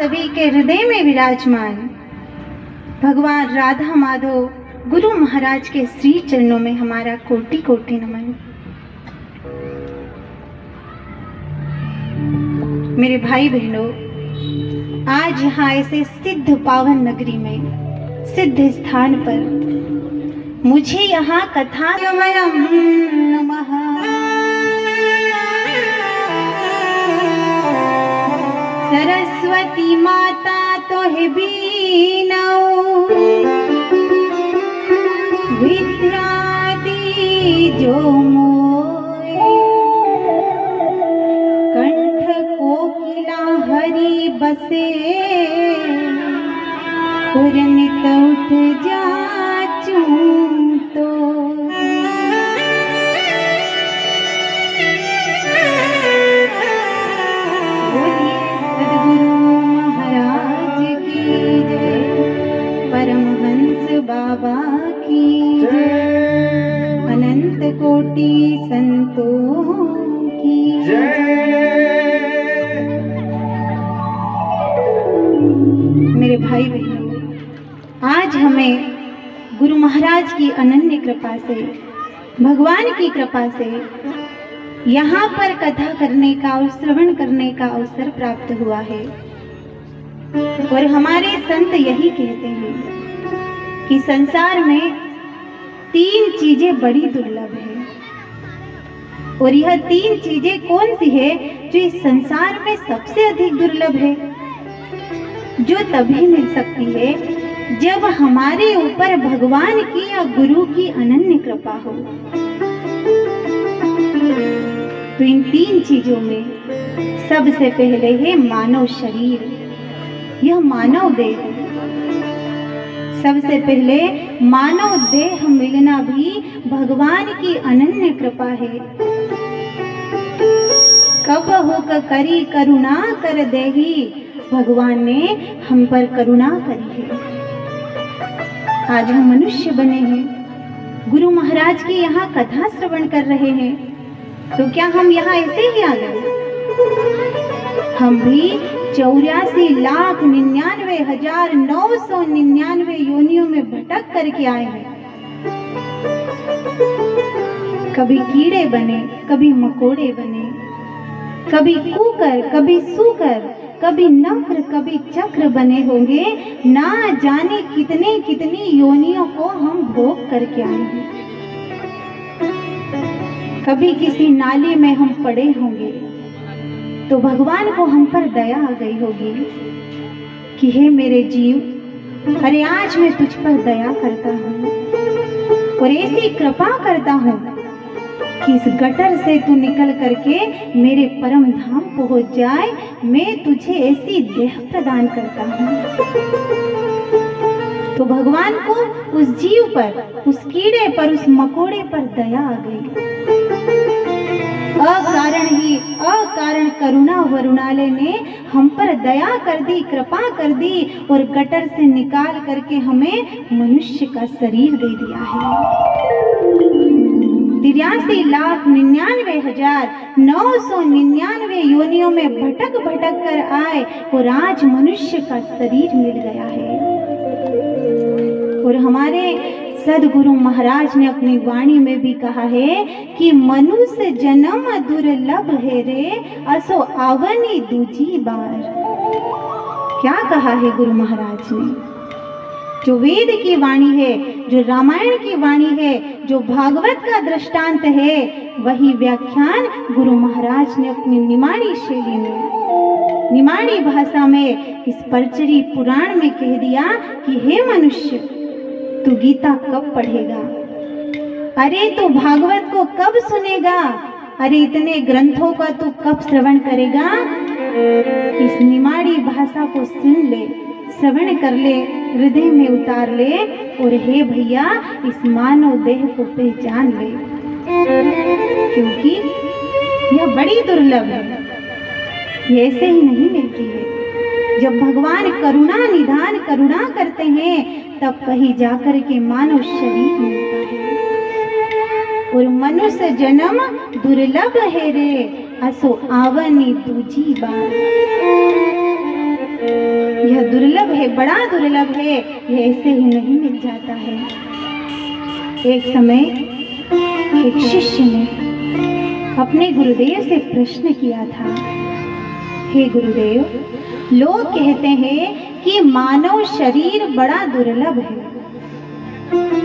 सभी के हृदय में विराजमान भगवान राधा माधव गुरु महाराज के श्री चरणों में हमारा कोटि कोटि नमन। मेरे भाई बहनों, आज यहाँ ऐसे सिद्ध पावन नगरी में सिद्ध स्थान पर मुझे यहाँ कथा नमः सरस्वती माता तोहे बीनौ विद्या दीजो मोय कंठ कोकिला हरि बसे पुरनित उठ जाचूं तो बाबा की जय, अनंत कोटि संतों की जय। मेरे भाई बहनों, आज हमें गुरु महाराज की अनन्य कृपा से, भगवान की कृपा से यहाँ पर कथा करने का और श्रवण करने का अवसर प्राप्त हुआ है। और हमारे संत यही कहते हैं कि संसार में 3 चीजें बड़ी दुर्लभ है, और यह 3 चीजें कौन सी है जो इस संसार में सबसे अधिक दुर्लभ है, जो तभी मिल सकती है जब हमारे ऊपर भगवान की या गुरु की अनन्य कृपा हो। तो इन 3 चीजों में सबसे पहले है मानव शरीर, यह मानव देह है। सबसे पहले मानव देह मिलना भी भगवान की अनन्य कृपा है। कब होक करी करुणा कर देही, भगवान ने हम पर करुणा करी है। आज हम मनुष्य बने हैं, गुरु महाराज की यहाँ कथा श्रवण कर रहे हैं, तो क्या हम यहाँ ऐसे ही आ गए? हम भी 84,99,999 योनियों में भटक करके आए हैं। कभी कीड़े बने, कभी मकोड़े बने, कभी कूकर, कभी सूकर, कभी नक्र, कभी चक्र बने होंगे। ना जाने कितने कितनी योनियों को हम भोग करके आए हैं। कभी किसी नाली में हम पड़े होंगे तो भगवान को हम पर दया आ गई होगी कि हे मेरे जीव, अरे आज मैं तुझ पर दया करता हूँ और ऐसी कृपा करता हूँ कि इस गटर से तू निकल करके मेरे परम धाम पहुँच जाए। मैं तुझे ऐसी देह प्रदान करता हूँ। तो भगवान को उस जीव पर, उस कीड़े पर, उस मकोड़े पर दया आ गई। अकारण करुणा वरुणालय ने हम पर दया कर दी, कृपा कर दी और गटर से निकाल करके हमें मनुष्य का शरीर दे दिया है। 83,99,999 योनियों में भटक भटक कर आए और आज मनुष्य का शरीर मिल गया है। और हमारे सदगुरु महाराज ने अपनी वाणी में भी कहा है कि मनुष्य जन्म दुर्लभ है रे, असो आवनी दूजी बार। क्या कहा है गुरु महाराज ने? जो वेद की वाणी है, जो रामायण की वाणी है, जो भागवत का दृष्टांत है, वही व्याख्यान गुरु महाराज ने अपनी निमाड़ी शैली में, निमाड़ी भाषा में, इस परचरी पुराण में कह दिया कि हे मनुष्य, तू गीता कब पढ़ेगा? अरे तू भागवत को कब सुनेगा? अरे इतने ग्रंथों का तू कब श्रवण करेगा? इस निमाड़ी भाषा को सुन ले, श्रवण कर ले, हृदय में उतार ले और हे भैया, इस मानव देह को पहचान ले, क्योंकि यह बड़ी दुर्लभ है, ये ऐसे ही नहीं मिलती है। जब भगवान करुणा निधान करुणा करते हैं तब कहीं जाकर के मानव शरीर मिलता है। और मनुष्य जन्म दुर्लभ है रे, असो आवनी दूजी बार। यह दुर्लभ है, बड़ा दुर्लभ है, यह ऐसे ही नहीं मिल जाता है। एक समय एक शिष्य ने अपने गुरुदेव से प्रश्न किया था, हे गुरुदेव, लोग कहते हैं कि मानव शरीर बड़ा दुर्लभ है,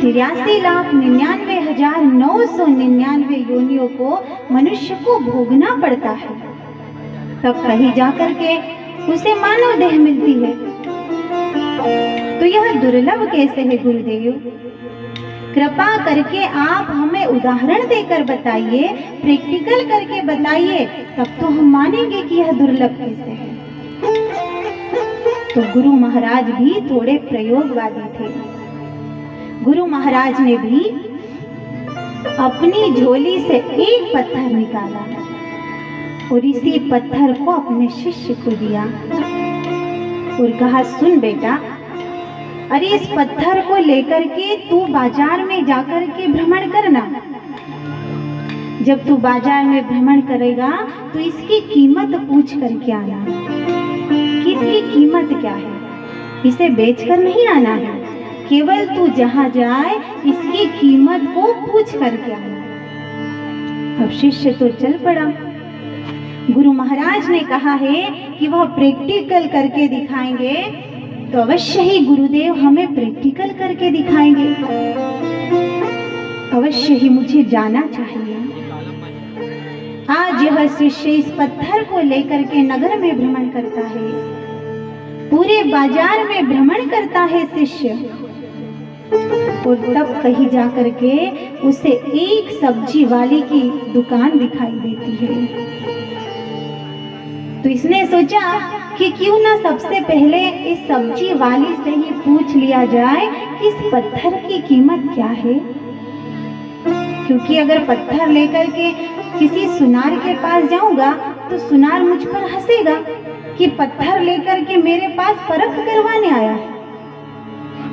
83,99,999 योनियों को मनुष्य को भोगना पड़ता है, तब कहीं जाकर के उसे मानव देह मिलती है। तो यह दुर्लभ कैसे है गुरुदेव? कृपा करके आप हमें उदाहरण देकर बताइए, प्रैक्टिकल करके बताइए, तब तो हम मानेंगे कि यह दुर्लभ कैसे है। तो गुरु महाराज भी थोड़े प्रयोगवादी थे। गुरु महाराज ने भी अपनी झोली से एक पत्थर निकाला और इसी पत्थर को अपने शिष्य को दिया और कहा, सुन बेटा, अरे इस पत्थर को लेकर के तू बाजार में जाकर के भ्रमण करना। जब तू बाजार में भ्रमण करेगा तो इसकी कीमत पूछ करके आना कि इसकी कीमत क्या है। इसे बेचकर नहीं आना है, केवल तू जहां जाए इसकी कीमत को पूछ करके आना। अब शिष्य तो चल पड़ा। गुरु महाराज ने कहा है कि वह प्रैक्टिकल करके दिखाएंगे, तो अवश्य ही गुरुदेव हमें प्रैक्टिकल करके दिखाएंगे। अवश्य ही मुझे जाना चाहिए। आज यह शिष्य इस पत्थर को लेकर के नगर में भ्रमण करता है, पूरे बाजार में भ्रमण करता है शिष्य, और तब कहीं जाकर के उसे एक सब्जी वाली की दुकान दिखाई देती है। तो इसने सोचा कि क्यों ना सबसे पहले इस सब्जी वाली से ही पूछ लिया जाए कि इस पत्थर की कीमत क्या है, क्योंकि अगर पत्थर लेकर के किसी सुनार के पास जाऊंगा तो सुनार मुझ पर हंसेगा कि पत्थर लेकर के मेरे पास परख करवाने आया है।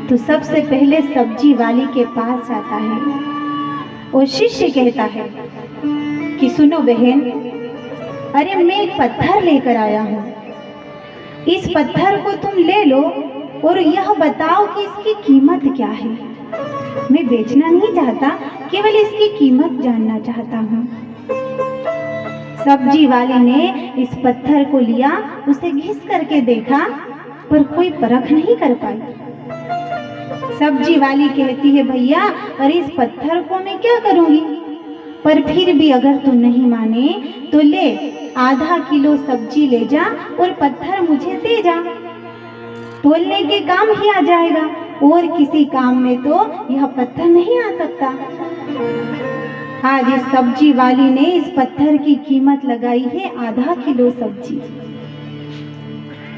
तो सबसे पहले सब्जी वाली के पास जाता है और शिष्य कहता है कि सुनो बहन, अरे मैं एक पत्थर लेकर आया हूँ, इस पत्थर को तुम ले लो और यह बताओ कि इसकी कीमत क्या है। मैं बेचना नहीं चाहता, केवल इसकी कीमत जानना चाहता हूँ। सब्जी वाले ने इस पत्थर को लिया, उसे घिस करके देखा, पर कोई परख नहीं कर पाई। सब्जी वाली कहती है, भैया, अरे इस पत्थर को मैं क्या करूँगी, पर फिर भी अगर तू नहीं माने तो ले, आधा किलो सब्जी ले जा और पत्थर मुझे दे जा, तोलने के काम ही आ जाएगा, और किसी काम में तो यह पत्थर नहीं आ सकता। आज इस सब्जी वाली ने इस पत्थर की कीमत लगाई है आधा किलो सब्जी।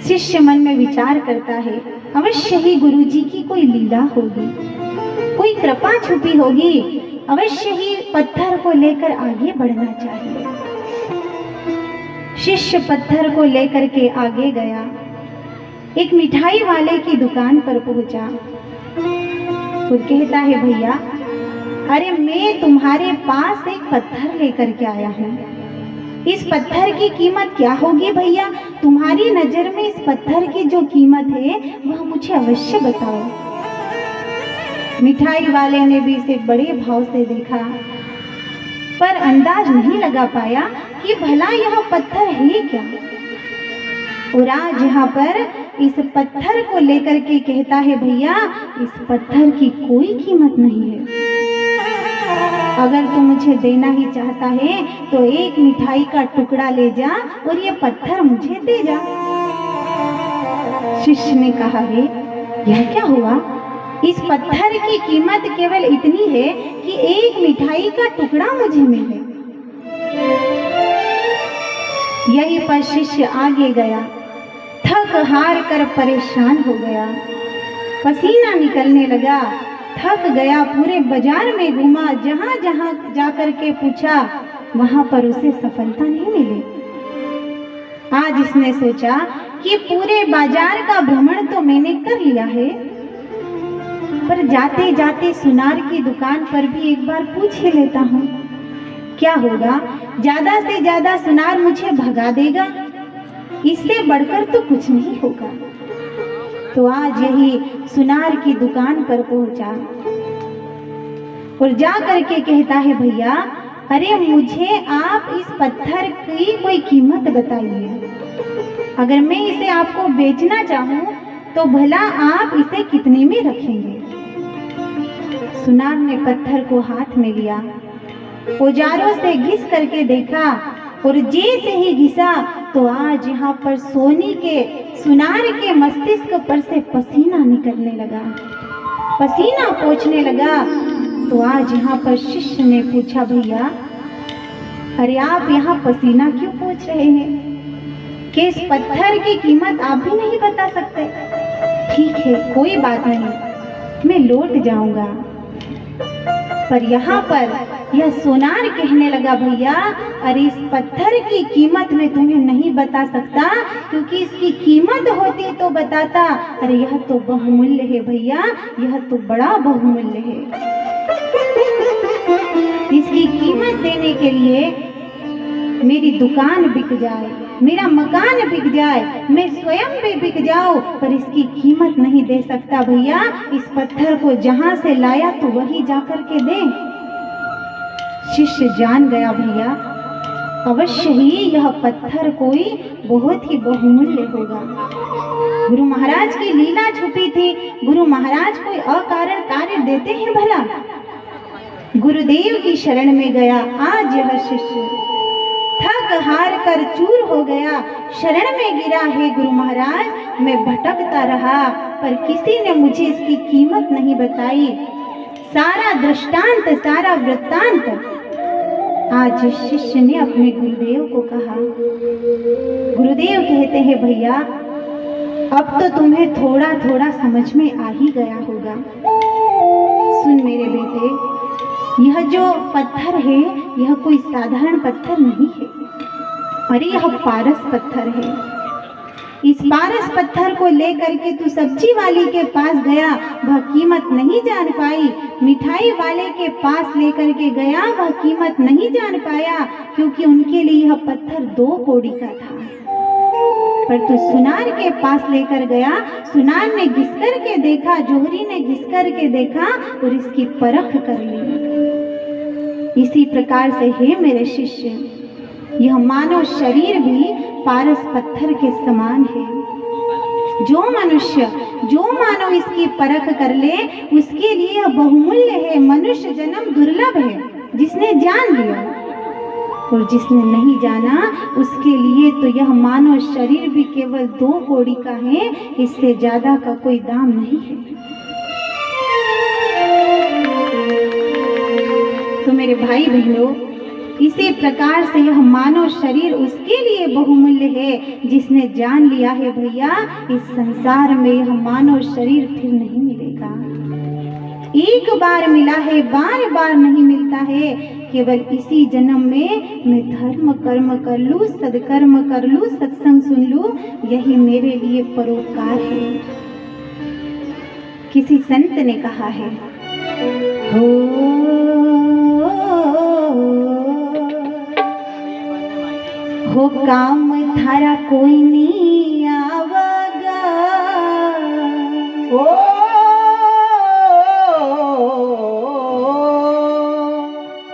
शिष्य मन में विचार करता है, अवश्य ही गुरुजी की कोई लीला होगी, कोई कृपा छुपी होगी, अवश्य ही पत्थर को लेकर आगे बढ़ना चाहिए। शिष्य पत्थर को लेकर के आगे गया, एक मिठाई वाले की दुकान पर पहुंचा और कहता है, भैया, अरे मैं तुम्हारे पास एक पत्थर लेकर के आया हूँ, इस पत्थर की कीमत क्या होगी भैया? तुम्हारी नजर में इस पत्थर की जो कीमत है वह मुझे अवश्य बताओ। मिठाई वाले ने भी इसे बड़े भाव से देखा, पर अंदाज नहीं लगा पाया कि भला यह पत्थर है क्या। और आज यहाँ पर इस पत्थर को लेकर के कहता है, भैया, इस पत्थर की कोई कीमत नहीं है, अगर तू मुझे देना ही चाहता है तो एक मिठाई का टुकड़ा ले जा और ये पत्थर मुझे दे जा। शिष्य ने कहा, रे यह क्या हुआ? इस पत्थर की कीमत केवल इतनी है कि एक मिठाई का टुकड़ा मुझे मिले। यही पर शिष्य आगे गया, थक हार कर परेशान हो गया, पसीना निकलने लगा, थक गया, पूरे बाजार में घूमा, जहां जहां जाकर के पूछा वहां पर उसे सफलता नहीं मिली। आज इसने सोचा कि पूरे बाजार का भ्रमण तो मैंने कर लिया है, पर जाते जाते सुनार की दुकान पर भी एक बार पूछ ही लेता हूँ, क्या होगा? ज्यादा से ज्यादा सुनार मुझे भगा देगा, इससे बढ़कर तो कुछ नहीं होगा। तो आज यही सुनार की दुकान पर पहुंचा और जा करके कहता है, भैया अरे मुझे आप इस पत्थर की कोई कीमत बताइए, अगर मैं इसे आपको बेचना चाहूं तो भला आप इसे कितने में रखेंगे। सुनार ने पत्थर को हाथ में लिया, औजारों से घिस करके देखा और जैसे ही घिसा तो आज यहाँ पर सुनार के मस्तिष्क पर से पसीना निकलने लगा, पसीना पोंछने लगा। तो आज यहाँ पर शिष्य ने पूछा, भैया अरे आप यहाँ पसीना क्यों पोंछ रहे हैं, कि इस पत्थर की कीमत आप भी नहीं बता सकते। ठीक है कोई बात नहीं, मैं लौट जाऊंगा। पर यहाँ पर यह सुनार कहने लगा, भैया अरे इस पत्थर की कीमत मैं तुम्हें नहीं बता सकता, क्योंकि इसकी कीमत होती तो बताता। अरे यह तो बहुमूल्य है भैया, यह तो बड़ा बहुमूल्य है। इसकी कीमत देने के लिए मेरी दुकान बिक जाए, मेरा मकान बिक जाए, मैं स्वयं भी बिक जाऊं, पर इसकी कीमत नहीं दे सकता भैया। इस पत्थर को जहां से लाया तो वही जाकर के दे। शिष्य जान गया, भैया अवश्य ही यह पत्थर कोई बहुत ही बहुमूल्य होगा। गुरु महाराज की लीला छुपी थी, गुरु महाराज कोई अकारण कार्य देते हैं भला। गुरुदेव की शरण में गया आज यह शिष्य, थक हार कर चूर हो गया, शरण में गिरा है गुरु महाराज। मैं भटकता रहा पर किसी ने मुझे इसकी कीमत नहीं बताई। सारा दृष्टांत, सारा वृत्तांत आज इस शिष्य ने अपने गुरुदेव को कहा। गुरुदेव कहते हैं, भैया अब तो तुम्हें थोड़ा थोड़ा समझ में आ ही गया होगा। सुन मेरे बेटे, यह जो पत्थर है यह कोई साधारण पत्थर नहीं है, अरे यह पारस पत्थर है। इस पारस पत्थर को लेकर के तू सब्जी वाली के पास गया, वह कीमत नहीं जान पाई। मिठाई वाले के पास लेकर के गया, वह कीमत नहीं जान पाया, क्योंकि उनके लिए यह पत्थर 2 कौड़ी का था। पर तू सुनार के पास लेकर गया, सुनार ने घिस कर के देखा, जोहरी ने घिस कर के देखा और इसकी परख कर ली। इसी प्रकार से हे मेरे शिष्य, यह मानव शरीर भी पारस पत्थर के समान है। जो मानव इसकी परख कर ले उसके लिए यह बहुमूल्य है। मनुष्य जन्म दुर्लभ है, जिसने जान लिया, और जिसने नहीं जाना उसके लिए तो यह मानव शरीर भी केवल 2 कौड़ी का है, इससे ज्यादा का कोई दाम नहीं है। तो मेरे भाई बहनों, इसी प्रकार से यह मानव शरीर उसके लिए बहुमूल्य है जिसने जान लिया है, भैया इस संसार में यह मानव शरीर फिर नहीं मिलेगा। एक बार मिला है, बार बार नहीं मिलता है। केवल इसी जन्म में मैं धर्म कर्म कर लूं, सदकर्म कर लूं, सत्संग सुन लूं, यही मेरे लिए परोपकार है। किसी संत ने कहा है, हो काम थारा कोई नहीं आवागा,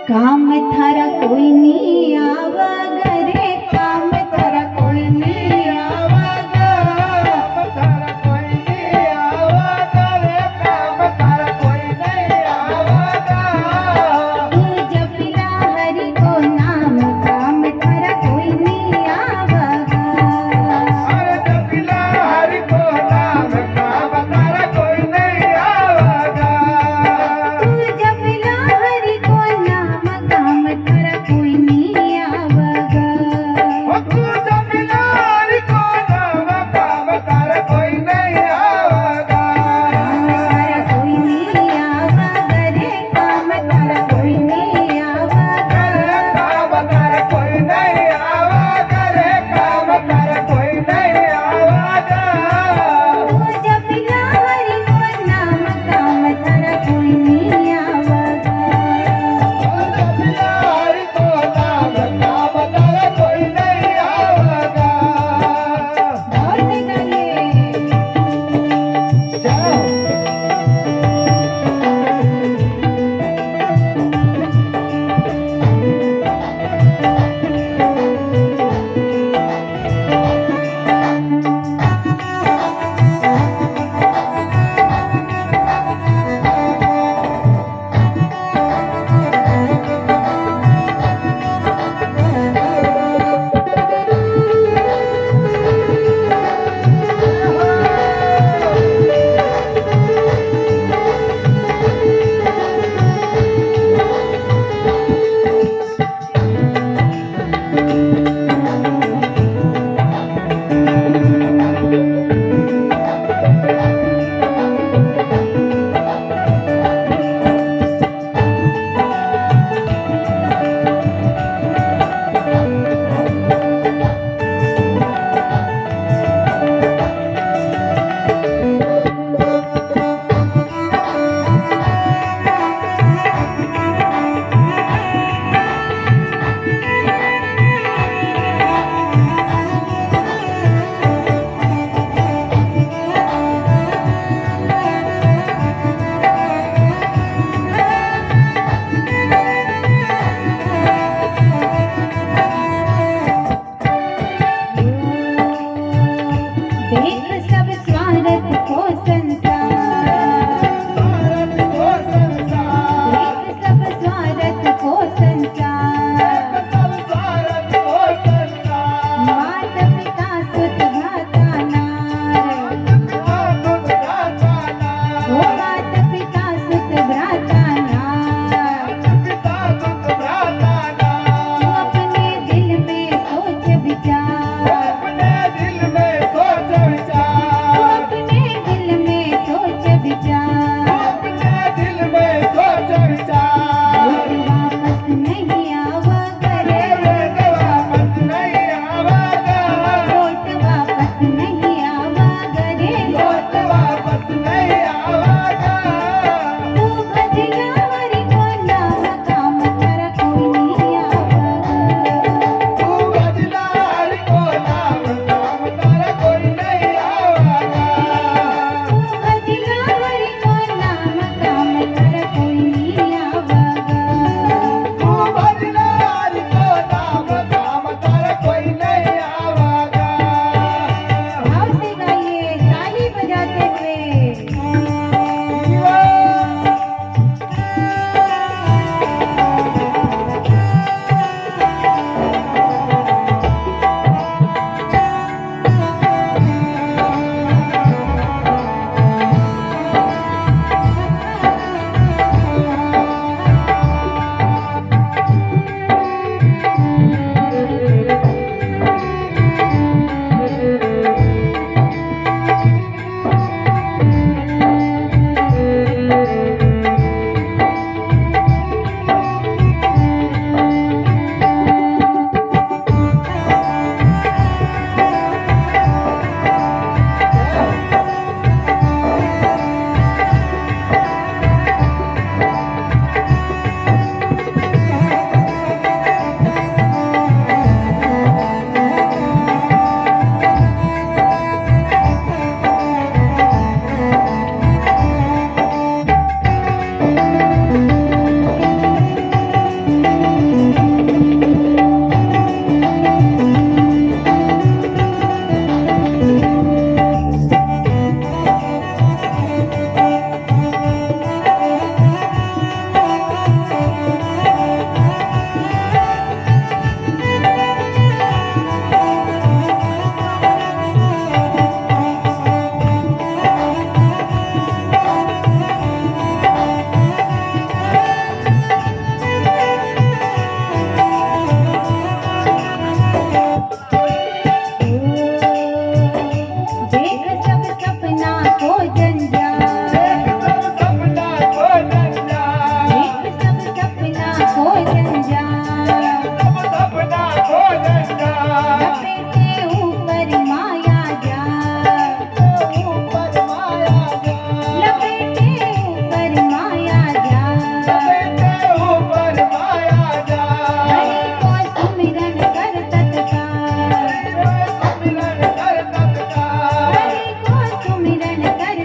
काम थारा कोई नहीं आवागा रे, काम थारा कोई नहीं आवागा, थारा कोई नहीं आवागा रे, काम थारा कोई नहीं आवागा। तू जपिला हरि को नाम, काम थारा कोई नहीं आवागा। अरे स्वार्थ को संसार, एक सब स्वार्थ को संसार, मात पिता सुत भ्राता नार, ओ मात पिता सुत भ्राता नार, तू अपने दिल में सोच विचार, तू अपने दिल में सोच विचार, लौट वापस नहीं आवा करे, लौट वापस नहीं आवा करे, तू भजला हरि को नाम काम कर कोई नहीं आवागा, तू भजला हरि को नाम काम कर कोई नहीं आवागा, भाव से गाइए ताली बजाते हुए। देख सब सपना को जंजाल, देख सब सपना को जंजाल, लपेटे ऊपर माया जाल, लपेटे ऊपर माया जाल, हरि को सुमिरन कर तत्काल, हरि को सुमिरन कर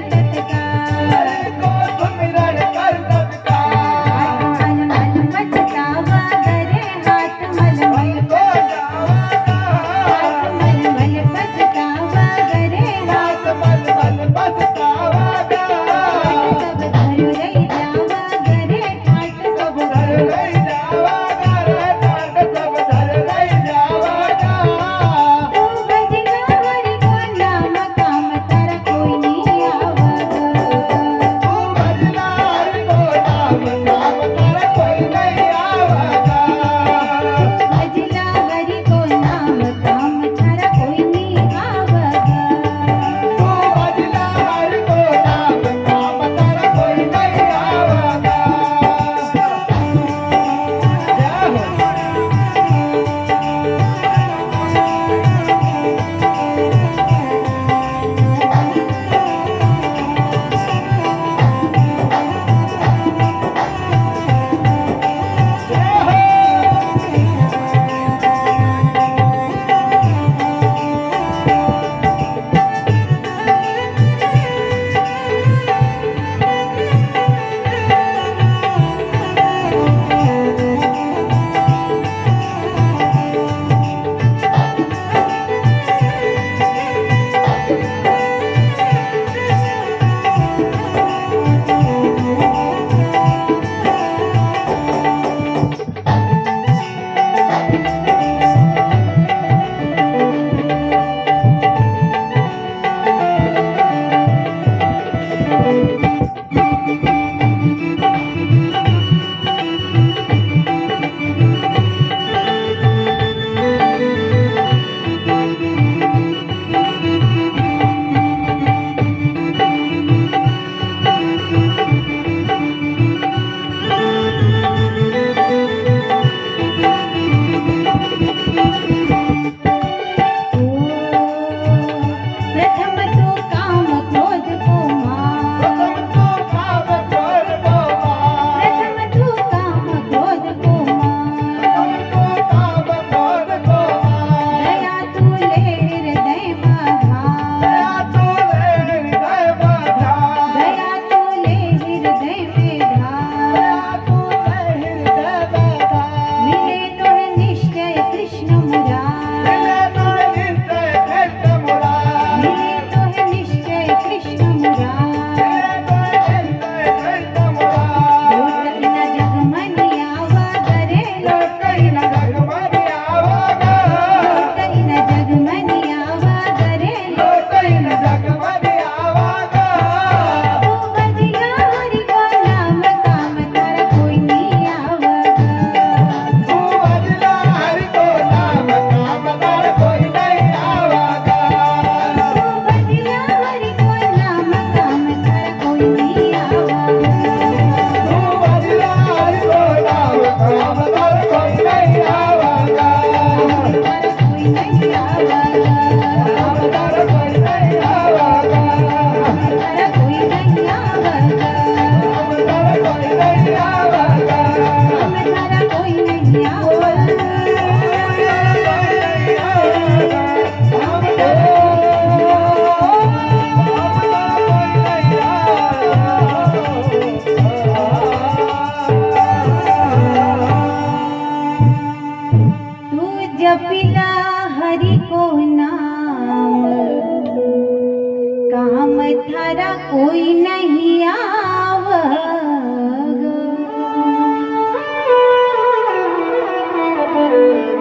थारा कोई नहीं आवग।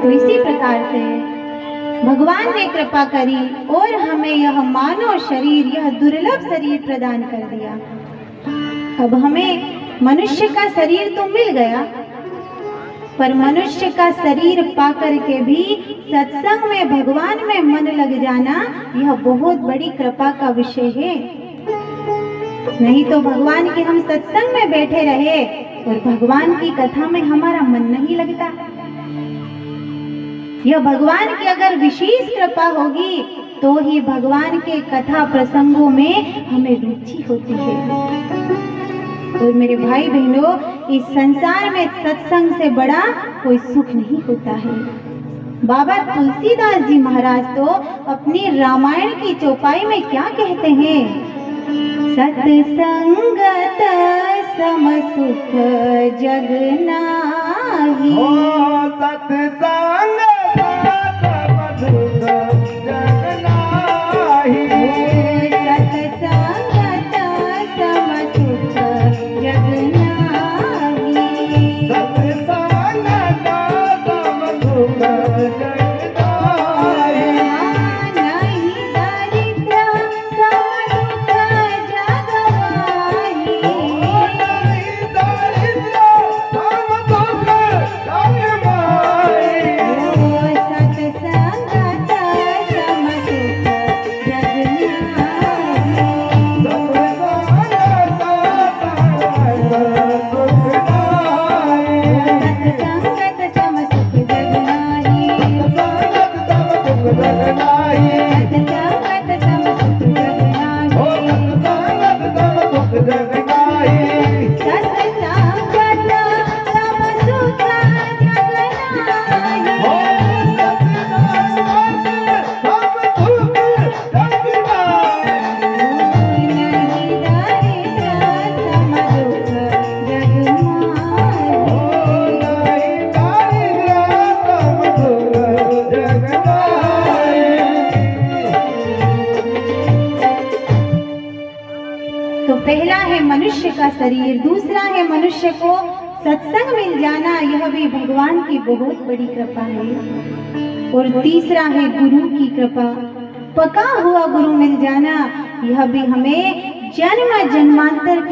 तो इसी प्रकार से भगवान ने कृपा करी और हमें यह मानव शरीर, यह दुर्लभ शरीर प्रदान कर दिया। अब हमें मनुष्य का शरीर तो मिल गया, पर मनुष्य का शरीर पाकर के भी सत्संग में, भगवान में मन लग जाना, यह बहुत बड़ी कृपा का विषय है। नहीं तो भगवान के हम सत्संग में बैठे रहे और भगवान की कथा में हमारा मन नहीं लगता। यह भगवान की अगर विशेष कृपा होगी तो ही भगवान के कथा प्रसंगों में हमें रुचि होती है। और मेरे भाई बहनों, इस संसार में सत्संग से बड़ा कोई सुख नहीं होता है। बाबा तुलसीदास जी महाराज तो अपनी रामायण की चौपाई में क्या कहते हैं? सत्संगत सम सुख जग नाही। सत्संग पहला है मनुष्य का शरीर, दूसरा है मनुष्य को सत्संग मिल जाना, यह भी भगवान की बहुत बड़ी कृपा है। और तीसरा है गुरु की कृपा, पका हुआ गुरु मिल जाना, यह भी हमें जन्म जन्मांतर